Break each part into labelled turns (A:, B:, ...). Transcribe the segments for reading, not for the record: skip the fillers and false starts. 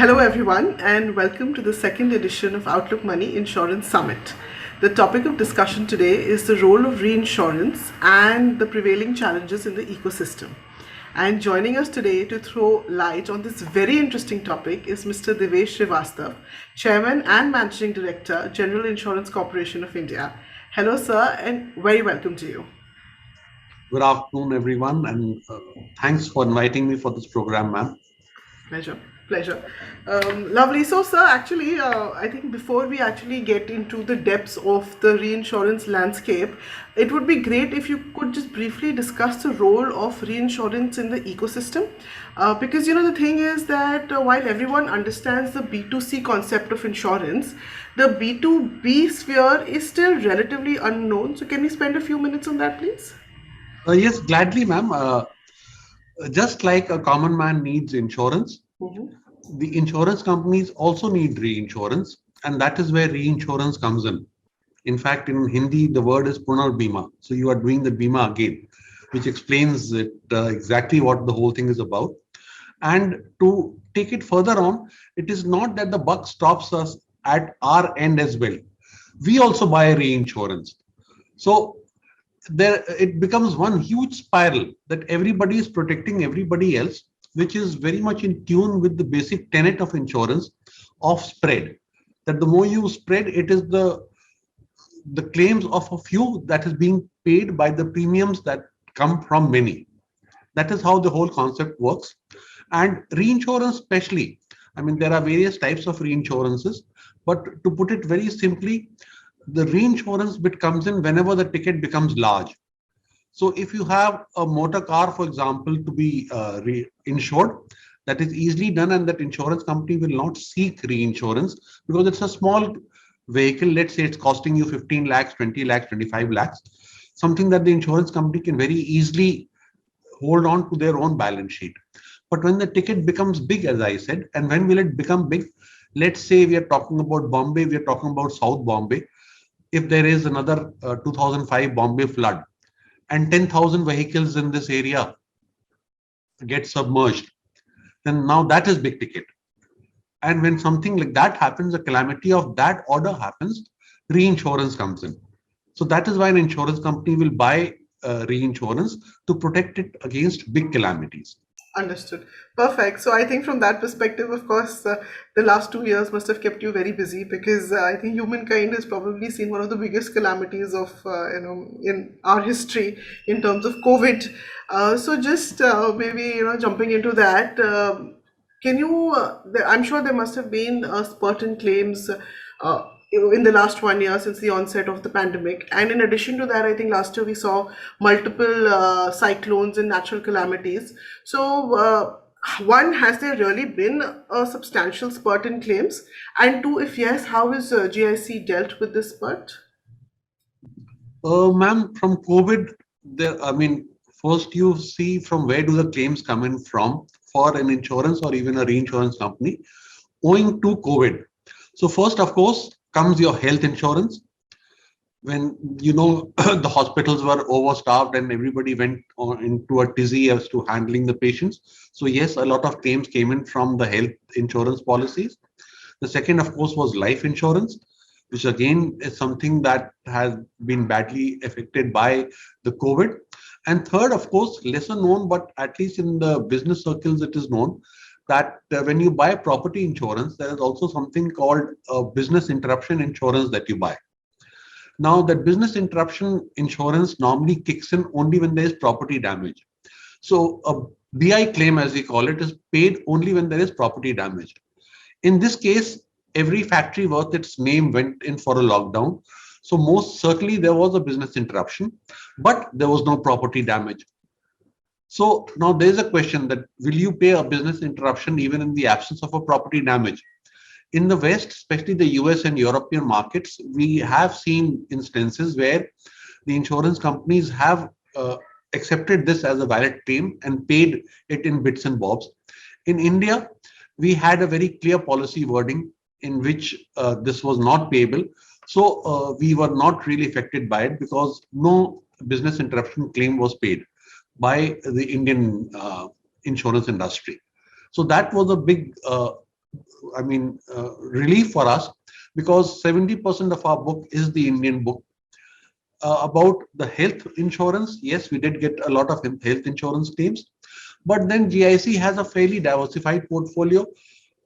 A: Hello, everyone, and welcome to the second edition of Outlook Money Insurance Summit. The topic of discussion today is the role of reinsurance and the prevailing challenges in the ecosystem. And joining us today to throw light on this very interesting topic is Mr. Devesh Srivastava, Chairman and Managing Director, General Insurance Corporation of India. Hello, sir, and very welcome to you.
B: Good afternoon, everyone, and thanks for inviting me for this program, ma'am.
A: Pleasure. Lovely. So, sir, actually, I think before we actually get into the depths of the reinsurance landscape, it would be great if you could just briefly discuss the role of reinsurance in the ecosystem. Because, the thing is that while everyone understands the B2C concept of insurance, the B2B sphere is still relatively unknown. So, can we spend a few minutes on that, please?
B: Yes, gladly, ma'am. Just like a common man needs insurance, the insurance companies also need reinsurance, and that is where reinsurance comes in. In fact, in Hindi, the word is Punar Bima. So you are doing the Bima again, which explains it, exactly what the whole thing is about. And to take it further on, it is not that the buck stops us at our end as well. We also buy reinsurance. So there it becomes one huge spiral that everybody is protecting everybody else, which is very much in tune with the basic tenet of insurance of spread, that the more you spread, it is the claims of a few that is being paid by the premiums that come from many. That is how the whole concept works. And reinsurance especially, I mean, there are various types of reinsurances, but to put it very simply, the reinsurance bit comes in whenever the ticket becomes large. So if you have a motor car, for example, to be insured, that is easily done, and that insurance company will not seek reinsurance because it's a small vehicle. Let's say it's costing you 15 lakhs, 20 lakhs, 25 lakhs, something that the insurance company can very easily hold on to their own balance sheet. But when the ticket becomes big, as I said, and when will it become big? Let's say we are talking about Bombay, we are talking about South Bombay. If there is another 2005 Bombay flood and 10,000 vehicles in this area get submerged, then now that is big ticket. And when something like that happens, a calamity of that order happens, reinsurance comes in. So that is why an insurance company will buy reinsurance to protect it against big calamities.
A: Understood. Perfect. So I think from that perspective, of course, the last 2 years must have kept you very busy because I think humankind has probably seen one of the biggest calamities of in our history in terms of COVID. So just maybe jumping into that, can you? I'm sure there must have been spurt in claims. In the last 1 year since the onset of the pandemic. And in addition to that, I think last year we saw multiple cyclones and natural calamities. So, one, has there really been a substantial spurt in claims? And two, if yes, how is GIC dealt with this spurt?
B: Ma'am, from COVID, I mean, first you see from where do the claims come in from for an insurance or even a reinsurance company owing to COVID. So first, of course, comes your health insurance. When the hospitals were overstaffed and everybody went into a tizzy as to handling the patients. So yes, a lot of claims came in from the health insurance policies. The second, of course, was life insurance, which again is something that has been badly affected by the COVID. And third, of course, lesser known, but at least in the business circles, it is known that when you buy property insurance, there is also something called business interruption insurance that you buy. Now, that business interruption insurance normally kicks in only when there is property damage. So a BI claim, as we call it, is paid only when there is property damage. In this case, every factory worth its name went in for a lockdown. So most certainly there was a business interruption, but there was no property damage. So now there's a question that will you pay a business interruption even in the absence of a property damage? In the West, especially the US and European markets, we have seen instances where the insurance companies have accepted this as a valid claim and paid it in bits and bobs. In India, we had a very clear policy wording in which this was not payable. So we were not really affected by it because no business interruption claim was paid by the Indian insurance industry. So that was a big relief for us, because 70% of our book is the Indian book. About the health insurance, yes, we did get a lot of health insurance claims, but then GIC has a fairly diversified portfolio.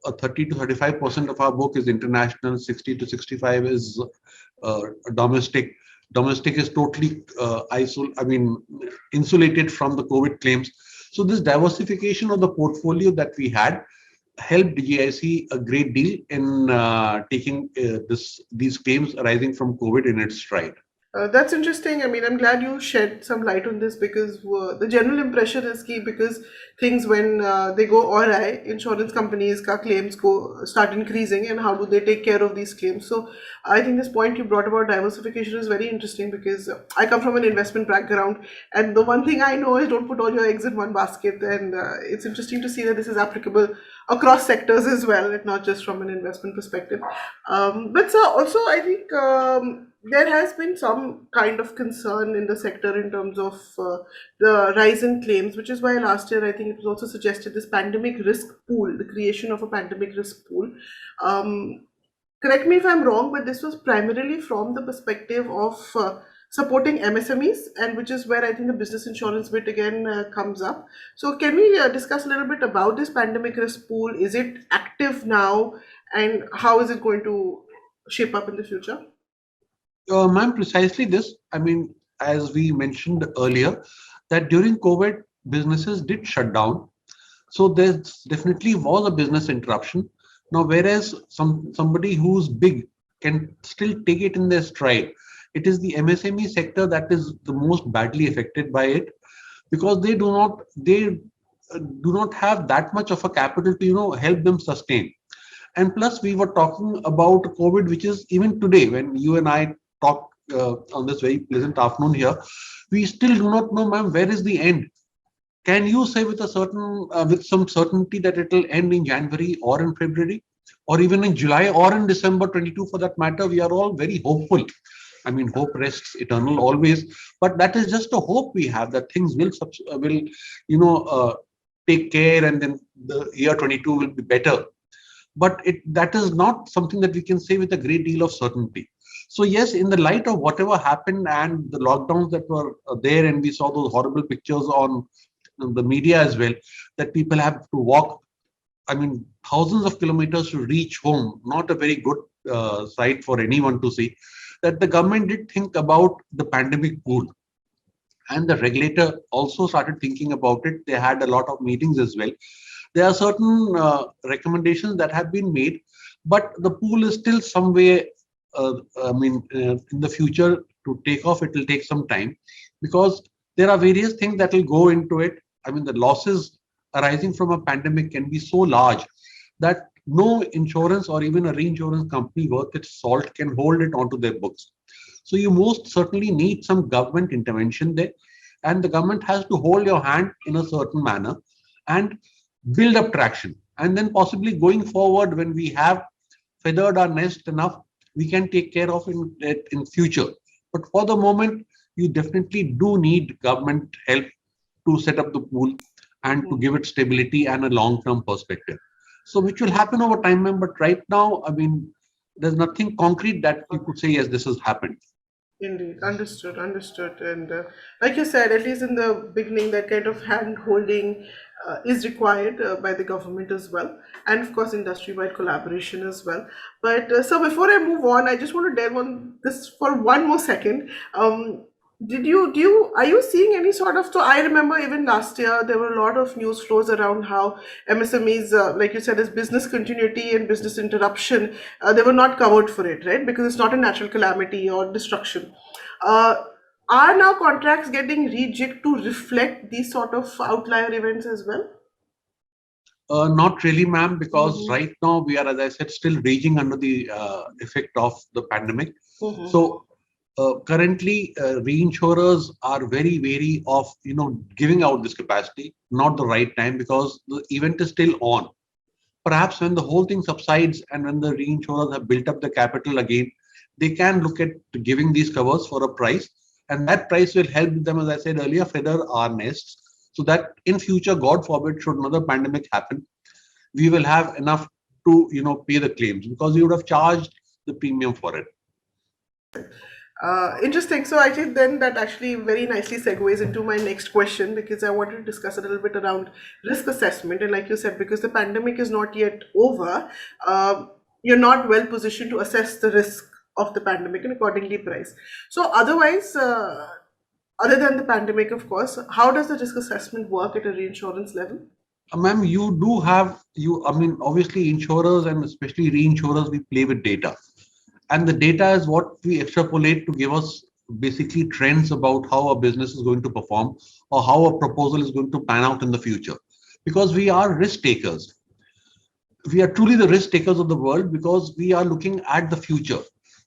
B: 30 to 35% of our book is international, 60 to 65 is uh, domestic. Domestic is totally insulated from the COVID claims. So this diversification of the portfolio that we had helped GIC a great deal in taking these claims arising from COVID in its stride.
A: That's interesting. I mean, I'm glad you shed some light on this because the general impression is key because things when they go awry, insurance companies ka claims go start increasing, and how do they take care of these claims? So I think this point you brought about diversification is very interesting because I come from an investment background, and the one thing I know is don't put all your eggs in one basket. And it's interesting to see that this is applicable across sectors as well, and not just from an investment perspective. But sir, also I think there has been some kind of concern in the sector in terms of the rise in claims, which is why last year I think it was also suggested this pandemic risk pool, the creation of a pandemic risk pool. Um, Correct me if I'm wrong, but this was primarily from the perspective of supporting MSMEs, and which is where I think the business insurance bit again comes up. So, can we discuss a little bit about this pandemic risk pool? Is it active now, and how is it going to shape up in the future?
B: Ma'am, precisely this. As we mentioned earlier, that during COVID, businesses did shut down. So there definitely was a business interruption. Now, whereas somebody who's big can still take it in their stride, it is the MSME sector that is the most badly affected by it, because they do not have that much of a capital to help them sustain. And plus, we were talking about COVID, which is even today, when you and I talk on this very pleasant afternoon here, we still do not know, ma'am, where is the end. Can you say with some certainty that it will end in January or in February, or even in July or in December 22 for that matter? We are all very hopeful. Hope rests eternal always, but that is just a hope we have that things will you know uh, take care, and then the year 22 will be better. But that is not something that we can say with a great deal of certainty. So yes, in the light of whatever happened and the lockdowns that were there, and we saw those horrible pictures on the media as well, that people have to walk, thousands of kilometers to reach home. Not a very good sight for anyone to see. That the government did think about the pandemic pool, and the regulator also started thinking about it. They had a lot of meetings as well. There are certain recommendations that have been made, but the pool is still some way. In the future to take off, it will take some time, because there are various things that will go into it. The losses arising from a pandemic can be so large that no insurance or even a reinsurance company worth its salt can hold it onto their books. So you most certainly need some government intervention there, and the government has to hold your hand in a certain manner and build up traction. And then possibly going forward, when we have feathered our nest enough, we can take care of it in future. But for the moment, you definitely do need government help to set up the pool and to give it stability and a long-term perspective. So which will happen over time, ma'am. But right now, there's nothing concrete that you could say, yes, this has happened.
A: Indeed, understood, understood. And like you said, at least in the beginning, that kind of hand holding is required by the government as well, and of course, industry wide collaboration as well. But so before I move on, I just want to delve on this for one more second. Are you seeing any sort of? So I remember even last year there were a lot of news flows around how MSMEs, like you said, as business continuity and business interruption, they were not covered for it, right? Because it's not a natural calamity or destruction. Uh, are now contracts getting rejigged to reflect these sort of outlier events as well?
B: Not really, ma'am, because
A: Mm-hmm.
B: right now we are, as I said, still raging under the effect of the pandemic.
A: Mm-hmm.
B: So currently, reinsurers are very wary of giving out this capacity. Not the right time, because the event is still on. Perhaps when the whole thing subsides and when the reinsurers have built up the capital again, they can look at giving these covers for a price, and that price will help them, as I said earlier, feather our nests, so that in future, God forbid, should another pandemic happen, we will have enough. to pay the claims, because you would have charged the premium for it.
A: Interesting. So I think then that actually very nicely segues into my next question, because I wanted to discuss a little bit around risk assessment. And like you said, because the pandemic is not yet over, you're not well positioned to assess the risk of the pandemic and accordingly price. So otherwise, other than the pandemic, of course, how does the risk assessment work at a reinsurance level?
B: Ma'am, you do have I mean, obviously insurers and especially reinsurers, we play with data. And the data is what we extrapolate to give us basically trends about how a business is going to perform or how a proposal is going to pan out in the future. Because we are risk takers. We are truly the risk takers of the world, because we are looking at the future.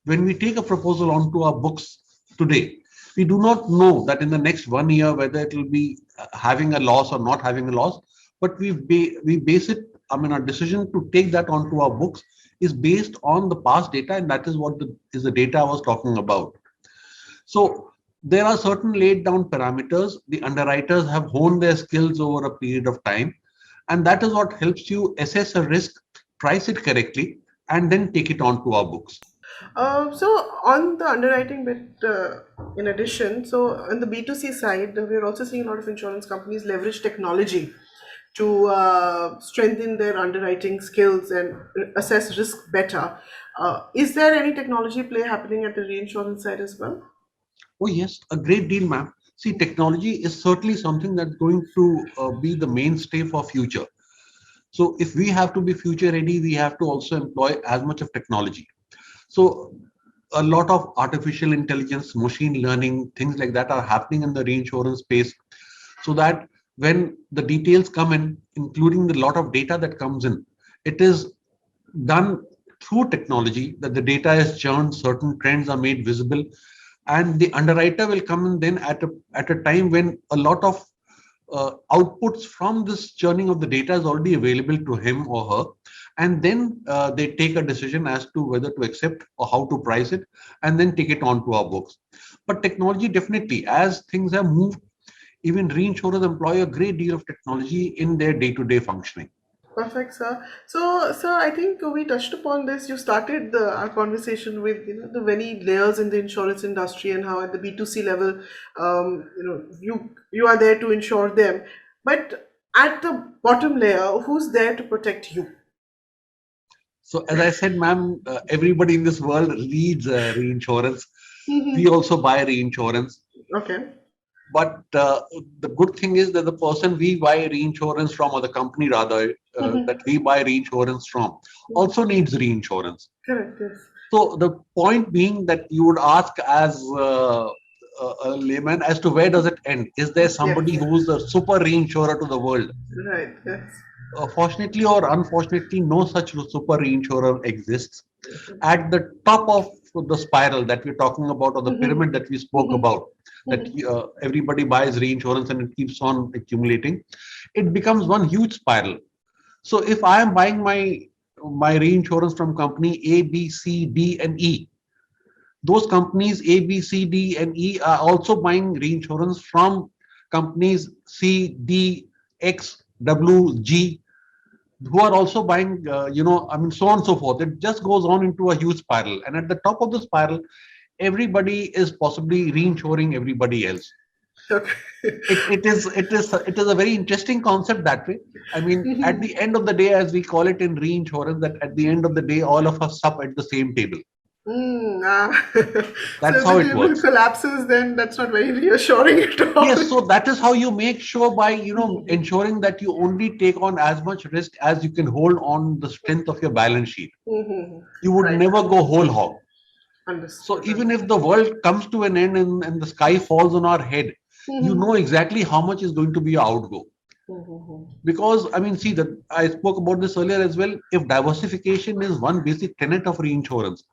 B: When we take a proposal onto our books today, we do not know that in the next 1 year whether it will be having a loss or not having a loss, but we base it. I mean, our decision to take that onto our books is based on the past data, and that is what is the data I was talking about. So there are certain laid down parameters. The underwriters have honed their skills over a period of time, and that is what helps you assess a risk, price it correctly, and then take it onto our books.
A: So on the underwriting bit, in addition, so on the B2C side, we're also seeing a lot of insurance companies leverage technology to strengthen their underwriting skills and assess risk better. Is there any technology play happening at the reinsurance side as well?
B: Oh, yes, a great deal, ma'am. See, technology is certainly something that's going to be the mainstay for future. So if we have to be future ready, we have to also employ as much of technology. So a lot of artificial intelligence, machine learning, things like that are happening in the reinsurance space, so that when the details come in, including the lot of data that comes in, it is done through technology, that the data is churned, certain trends are made visible, and the underwriter will come in then at a time when a lot of outputs from this churning of the data is already available to him or her, and then they take a decision as to whether to accept or how to price it, and then take it onto our books. But technology, definitely, as things have moved, even reinsurers employ a great deal of technology in their day-to-day functioning.
A: Perfect, sir. So, sir, I think we touched upon this. You started our conversation with the many layers in the insurance industry and how at the B2C level, you are there to insure them. But at the bottom layer, who's there to protect you?
B: So, as I said, ma'am, everybody in this world needs reinsurance. We
A: Mhm.
B: also buy reinsurance.
A: Okay.
B: But the good thing is that the person we buy reinsurance from, or the company rather, that we buy reinsurance from, also needs reinsurance.
A: Correct. Yes.
B: So the point being that you would ask as a layman as to where does it end? Is there
A: Yes.
B: somebody who's the super reinsurer to the world?
A: Right. Yes.
B: Fortunately or unfortunately, no such super reinsurer exists. At the top of the spiral that we're talking about, or the pyramid that we spoke about, that everybody buys reinsurance and it keeps on accumulating, it becomes one huge spiral. So if I am buying my reinsurance from company A, B, C, D, and E, those companies A, B, C, D, and E are also buying reinsurance from companies C, D, X, W, G, who are also buying, I mean, so on and so forth. It just goes on into a huge spiral. And at the top of the spiral, everybody is possibly reinsuring everybody else.
A: Okay.
B: It is a very interesting concept that way. I mean, at the end of the day, as we call it in reinsurance, that at the end of the day, all of us sup at the same table.
A: So
B: That's
A: if
B: how
A: the
B: it
A: table
B: works.
A: collapses, then that's not very reassuring at all.
B: Yes, so that is how you make sure, by ensuring that you only take on as much risk as you can hold on the strength of your balance sheet. You would
A: Right.
B: never go whole hog. So
A: Understood.
B: even if the world comes to an end and the sky falls on our head, you know
A: Understood.
B: exactly how much is going to be your outgo. Because I mean, see, that I spoke about this earlier as well. If diversification is one basic tenet of reinsurance,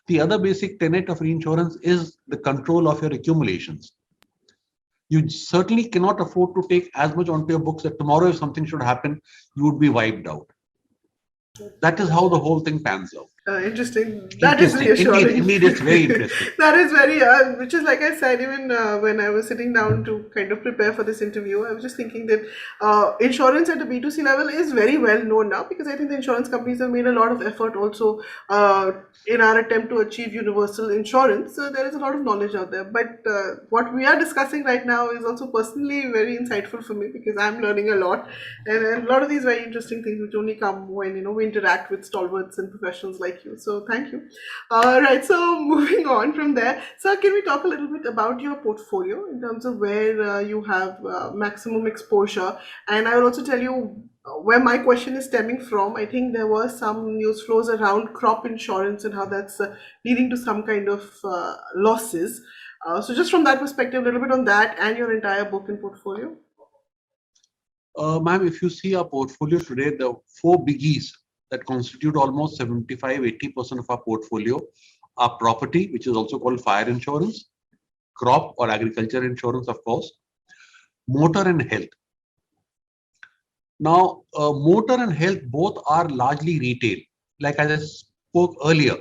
B: the other basic tenet of reinsurance is the control of your accumulations. You certainly cannot afford to take as much onto your books that tomorrow, if something should happen, you would be wiped out. That is how the whole thing pans out.
A: Interesting. That is
B: Interesting. Indeed,
A: reassuring.
B: indeed, it's very interesting.
A: That is very, which is like I said, even when I was sitting down to kind of prepare for this interview, I was just thinking that insurance at a B2C level is very well known now, because I think the insurance companies have made a lot of effort also in our attempt to achieve universal insurance. So there is a lot of knowledge out there. But what we are discussing right now is also personally very insightful for me, because I'm learning a lot, and a lot of these very interesting things which only come when we interact with stalwarts and professionals like you. So thank you. Right. So moving on from there, sir, can we talk a little bit about your portfolio in terms of where you have maximum exposure? And I will also tell you where my question is stemming from. I think there were some news flows around crop insurance and how that's leading to some kind of losses. So just from that perspective, a little bit on that and your entire book and portfolio.
B: Ma'am, if you see our portfolio today, the four biggies that constitute almost 75-80% of our portfolio are property, which is also called fire insurance, crop or agriculture insurance, of course, motor and health. Now, motor and health both are largely retail. Like as I spoke earlier,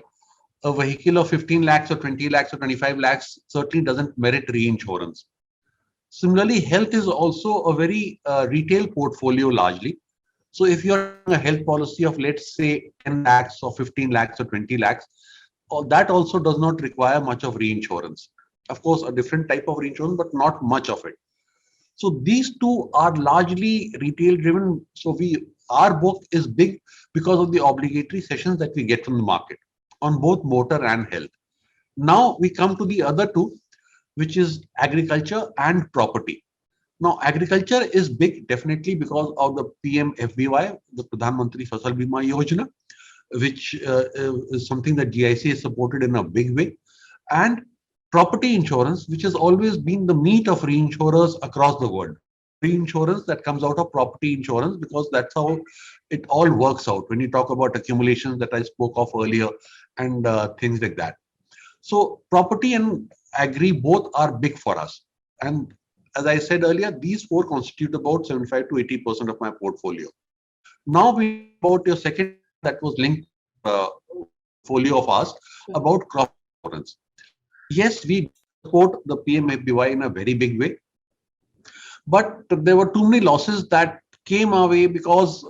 B: a vehicle of 15 lakhs or 20 lakhs or 25 lakhs certainly doesn't merit reinsurance. Similarly, health is also a very retail portfolio largely. So if you're having a health policy of, let's say, 10 lakhs or 15 lakhs or 20 lakhs, that also does not require much of reinsurance. Of course, a different type of reinsurance, but not much of it. So these two are largely retail driven. So our book is big because of the obligatory sessions that we get from the market on both motor and health. Now we come to the other two, which is agriculture and property. Now, agriculture is big definitely because of the PMFBY, the Pradhan Mantri Fasal Bima Yojana, which is something that GIC has supported in a big way, and property insurance, which has always been the meat of reinsurers across the world. Reinsurance that comes out of property insurance, because that's how it all works out when you talk about accumulations that I spoke of earlier and things like that. So property and agri both are big for us. And as I said earlier, these four constitute about 75-80% of my portfolio. Now we about your second that was linked portfolio of ours about crop insurance. Yes, we support the PMFBY in a very big way, but there were too many losses that came our way because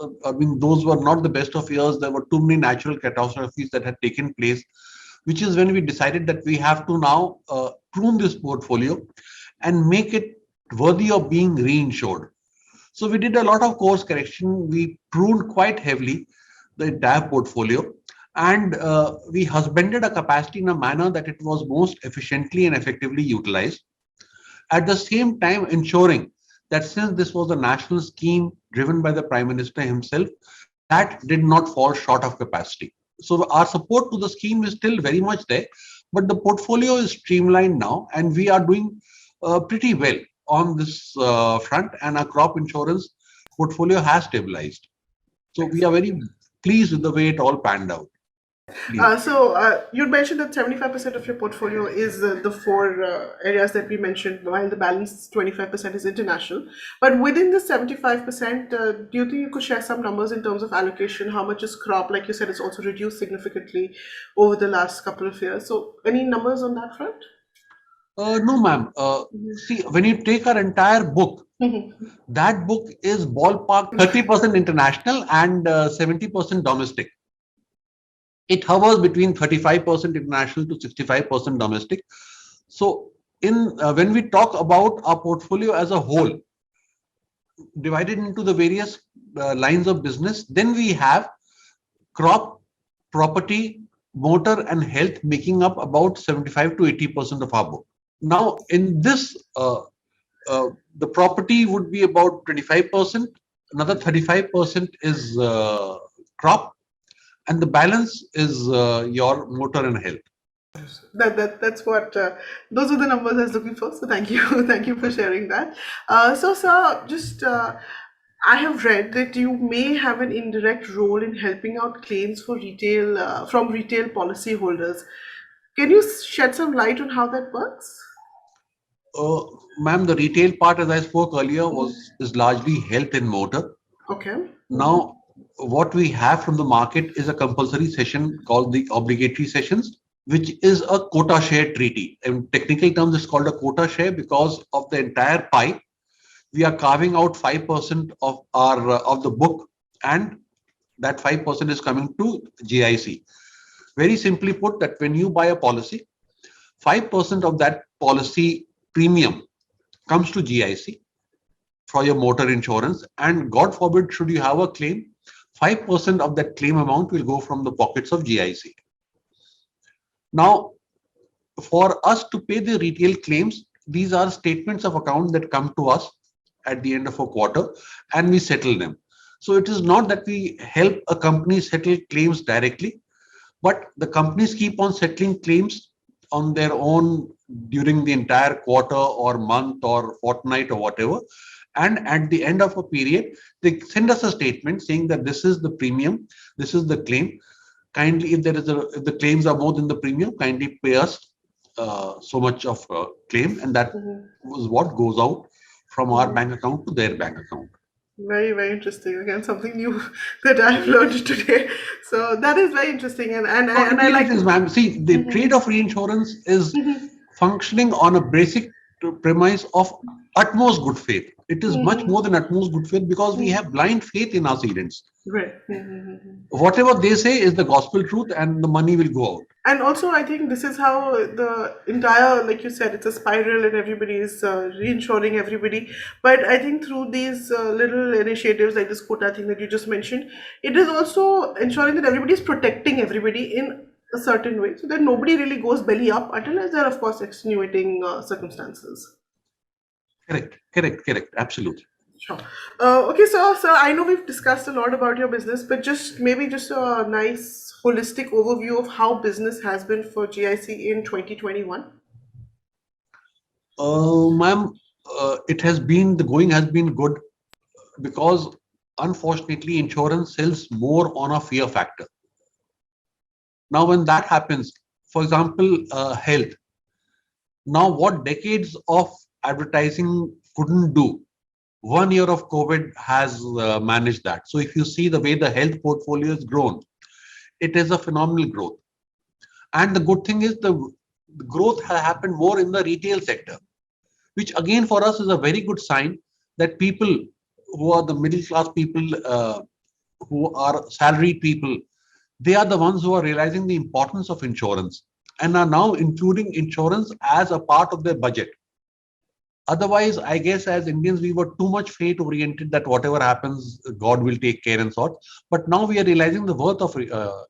B: those were not the best of years. There were too many natural catastrophes that had taken place, which is when we decided that we have to now prune this portfolio and make it worthy of being reinsured. So we did a lot of course correction. We pruned quite heavily the entire portfolio, and we husbanded a capacity in a manner that it was most efficiently and effectively utilized. At the same time, ensuring that since this was a national scheme driven by the Prime Minister himself, that did not fall short of capacity. So our support to the scheme is still very much there, but the portfolio is streamlined now, and we are doing pretty well on this front, and our crop insurance portfolio has stabilized. So we are very pleased with the way it all panned out.
A: So you mentioned that 75% of your portfolio is the four areas that we mentioned, while the balance 25% is international. But within the 75%, do you think you could share some numbers in terms of allocation? How much is crop? Like you said, it's also reduced significantly over the last couple of years. So any numbers on that front?
B: No, ma'am. See, when you take our entire book, that book is ballpark 30% international and 70% domestic. It hovers between 35% international to 65% domestic. So when we talk about our portfolio as a whole, divided into the various lines of business, then we have crop, property, motor and health making up about 75-80% of our book. Now, in this, the property would be about 25%, another 35% is crop, and the balance is your motor and health.
A: That's what those are the numbers I was looking for. So thank you, thank you for sharing that. So sir, just I have read that you may have an indirect role in helping out claims for retail from retail policyholders. Can you shed some light on how that works?
B: Ma'am, the retail part, as I spoke earlier, is largely health and motor.
A: Okay.
B: Now, what we have from the market is a compulsory session called the obligatory sessions, which is a quota share treaty. In technical terms, it's called a quota share because of the entire pie. We are carving out 5% of our of the book, and that 5% is coming to GIC. Very simply put, that when you buy a policy, 5% of that policy premium comes to GIC for your motor insurance, and God forbid, should you have a claim, 5% of that claim amount will go from the pockets of GIC. Now, for us to pay the retail claims, these are statements of account that come to us at the end of a quarter, and we settle them. So it is not that we help a company settle claims directly, but the companies keep on settling claims on their own during the entire quarter or month or fortnight or whatever. And at the end of a period, they send us a statement saying that this is the premium, this is the claim. Kindly, if the claims are more than the premium, kindly pay us so much of claim, and that was what goes out from our bank account to their bank account.
A: Very, very interesting. Again, something new that I've learned today. So that is very interesting,
B: No, it
A: I
B: really
A: like
B: is,
A: to.
B: ma'am. See, the trade of reinsurance is functioning on a basic premise of utmost good faith. It is much more than utmost good faith because we have blind faith in our cedents.
A: Right.
B: Whatever they say is the gospel truth, and the money will go out.
A: And also, I think this is how the entire, like you said, it's a spiral and everybody is reinsuring everybody. But I think through these little initiatives like this quota thing that you just mentioned, it is also ensuring that everybody is protecting everybody in a certain way so that nobody really goes belly up until there are, of course, extenuating circumstances.
B: Correct. Absolutely.
A: Sure. Okay, so I know we've discussed a lot about your business, but just maybe just a nice holistic overview of how business has been for GIC in 2021.
B: Ma'am, it has been, the going has been good because unfortunately insurance sells more on a fear factor. Now, when that happens, for example, health. Now, what decades of advertising couldn't do, 1 year of COVID has managed that. So, if you see the way the health portfolio has grown, it is a phenomenal growth. And the good thing is the growth has happened more in the retail sector, which again for us is a very good sign that people who are the middle class people, who are salaried people, they are the ones who are realizing the importance of insurance and are now including insurance as a part of their budget. Otherwise, I guess as Indians, we were too much fate oriented that whatever happens, God will take care and sort. But now we are realizing the worth of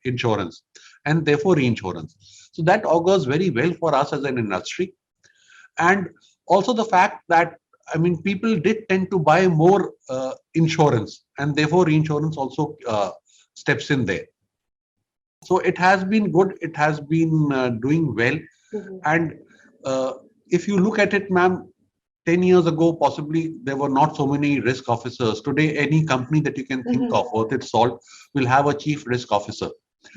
B: insurance and therefore reinsurance. So that augurs very well for us as an industry. And also the fact that, I mean, people did tend to buy more insurance, and therefore reinsurance also steps in there. So it has been good. It has been doing well. And if you look at it, ma'am, 10 years ago, possibly there were not so many risk officers. Today, any company that you can think of worth its salt will have a chief risk officer.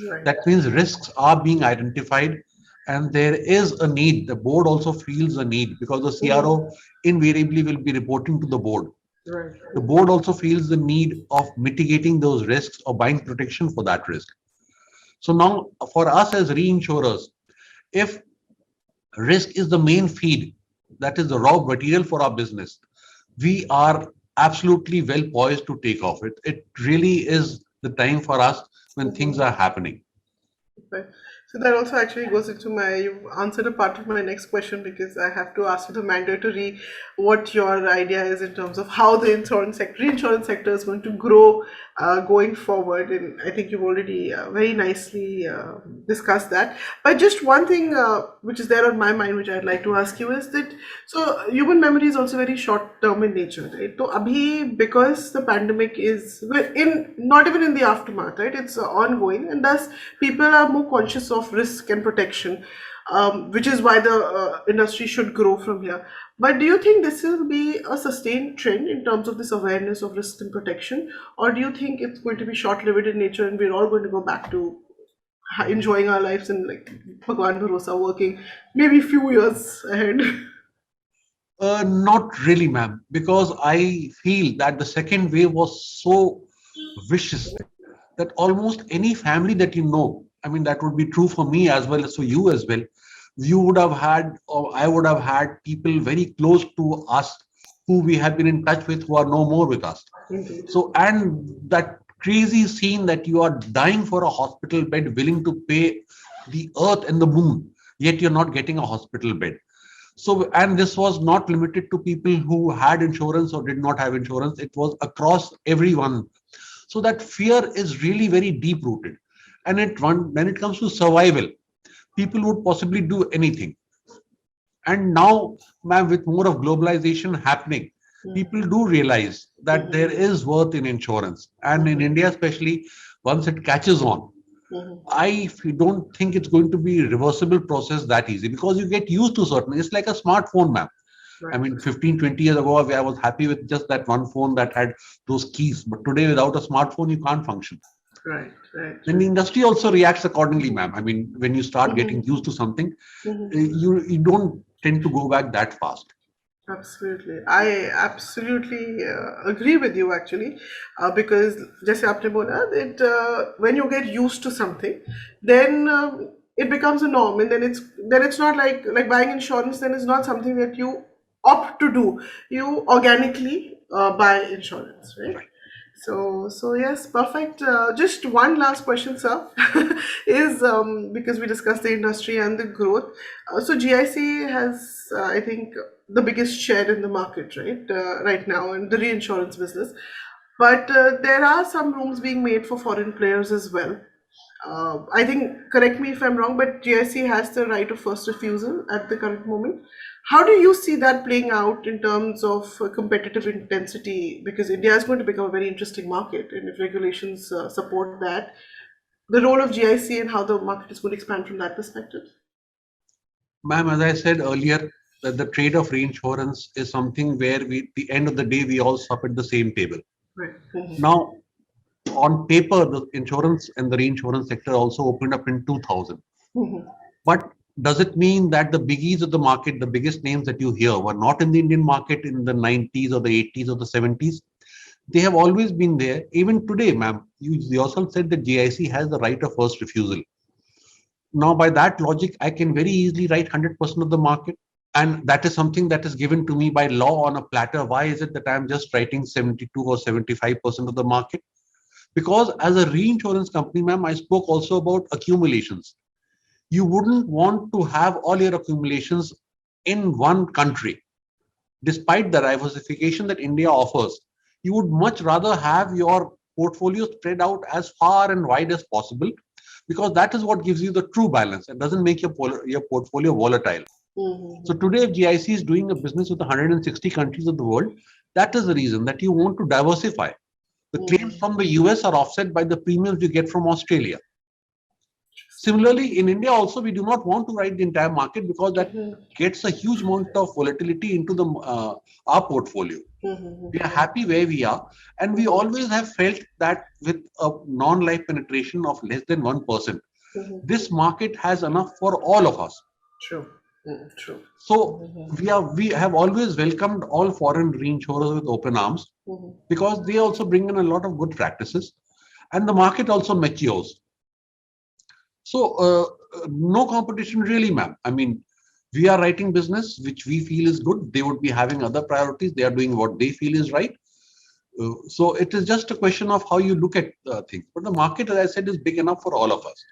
A: Right.
B: That means risks are being identified, and there is a need. The board also feels a need because the CRO invariably will be reporting to the board.
A: Right.
B: The board also feels the need of mitigating those risks or buying protection for that risk. So now for us as reinsurers, if risk is the main feed, that is the raw material for our business, we are absolutely well poised to take off. It really is the time for us when things are happening.
A: Right. So that also actually goes into my, you answered a part of my next question because I have to ask you the mandatory what your idea is in terms of how the reinsurance sector is going to grow going forward. And I think you've already very nicely discussed that. But just one thing which is there on my mind, which I'd like to ask you is that, so human memory is also very short term in nature, right? So abhi, because the pandemic is in, not even in the aftermath, right? It's ongoing, and thus people are more conscious of risk and protection, which is why the industry should grow from here. But do you think this will be a sustained trend in terms of this awareness of risk and protection, or do you think it's going to be short-lived in nature and we're all going to go back to enjoying our lives and like Bhagwan Bharosa working maybe few years ahead?
B: Not really, ma'am, because I feel that the second wave was so wishes that almost any family that you know, I mean, that would be true for me as well as for you as well. You would have had, or I would have had people very close to us who we have been in touch with who are no more with us.
A: Indeed.
B: So, and that crazy scene that you are dying for a hospital bed, willing to pay the earth and the moon, yet you're not getting a hospital bed. So, and this was not limited to people who had insurance or did not have insurance, it was across everyone. So that fear is really very deep rooted. And when it comes to survival, people would possibly do anything. And now, ma'am, with more of globalization happening, people do realize that there is worth in insurance. And in India, especially, once it catches on, I don't think it's going to be a reversible process that easy, because you get used to certain. It's like a smartphone, ma'am. I mean, 15, 20 years ago, I was happy with just that one phone that had those keys. But today, without a smartphone, you can't function.
A: Right.
B: And the industry also reacts accordingly, ma'am. I mean, when you start getting used to something, you don't tend to go back that fast.
A: Absolutely. I absolutely agree with you actually, because जैसे आपने बोला that when you get used to something, then it becomes a norm, and then it's not like buying insurance. Then it's not something that you opt to do. You organically buy insurance, right? So yes, perfect. Just one last question, sir, is because we discussed the industry and the growth. So GIC has, I think, the biggest share in the market, right, right now in the reinsurance business. But there are some rooms being made for foreign players as well. I think, correct me if I'm wrong, but GIC has the right of first refusal at the current moment. How do you see that playing out in terms of competitive intensity? Because India is going to become a very interesting market, and if regulations support that, the role of GIC and how the market is going to expand from that perspective.
B: Ma'am, as I said earlier, that the trade of reinsurance is something where we, at the end of the day, we all sup at the same table.
A: Right.
B: Now, on paper, the insurance and the reinsurance sector also opened up in 2000. But does it mean that the biggies of the market, the biggest names that you hear, were not in the Indian market in the 90s or the 80s or the 70s? They have always been there. Even today, ma'am, you yourself said that GIC has the right of first refusal. Now, by that logic, I can very easily write 100% of the market. And that is something that is given to me by law on a platter. Why is it that I'm just writing 72 or 75% of the market? Because as a reinsurance company, ma'am, I spoke also about accumulations. You wouldn't want to have all your accumulations in one country. Despite the diversification that India offers, you would much rather have your portfolio spread out as far and wide as possible, because that is what gives you the true balance and doesn't make your portfolio volatile. So today, if GIC is doing a business with 160 countries of the world, that is the reason that you want to diversify. The claims from the US are offset by the premiums you get from Australia. Similarly, in India also, we do not want to write the entire market, because that gets a huge amount of volatility into the our portfolio. We are happy where we are, and we always have felt that with a non-life penetration of less than 1%, this market has enough for all of us.
A: True. True.
B: So we have always welcomed all foreign reinsurers with open arms, because they also bring in a lot of good practices, and the market also matures. So no competition really, ma'am. I mean, we are writing business which we feel is good. They would be having other priorities. They are doing what they feel is right. So it is just a question of how you look at things. But the market, as I said, is big enough for all of us.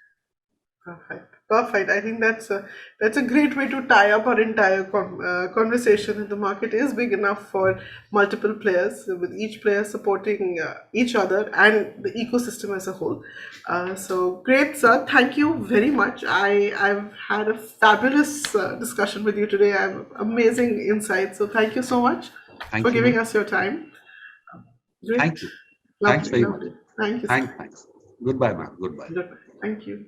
A: Perfect. Perfect. I think that's a great way to tie up our entire conversation. The market is big enough for multiple players, with each player supporting each other and the ecosystem as a whole. So great, sir. Thank you very much. I've had a fabulous discussion with you today. I have amazing insights. So thank you so much for giving us your time. Great.
B: Thank you.
A: Lovely,
B: Thanks very
A: lovely.
B: much.
A: Thank you.
B: Thanks. Goodbye, ma'am. Goodbye.
A: Goodbye. Thank you.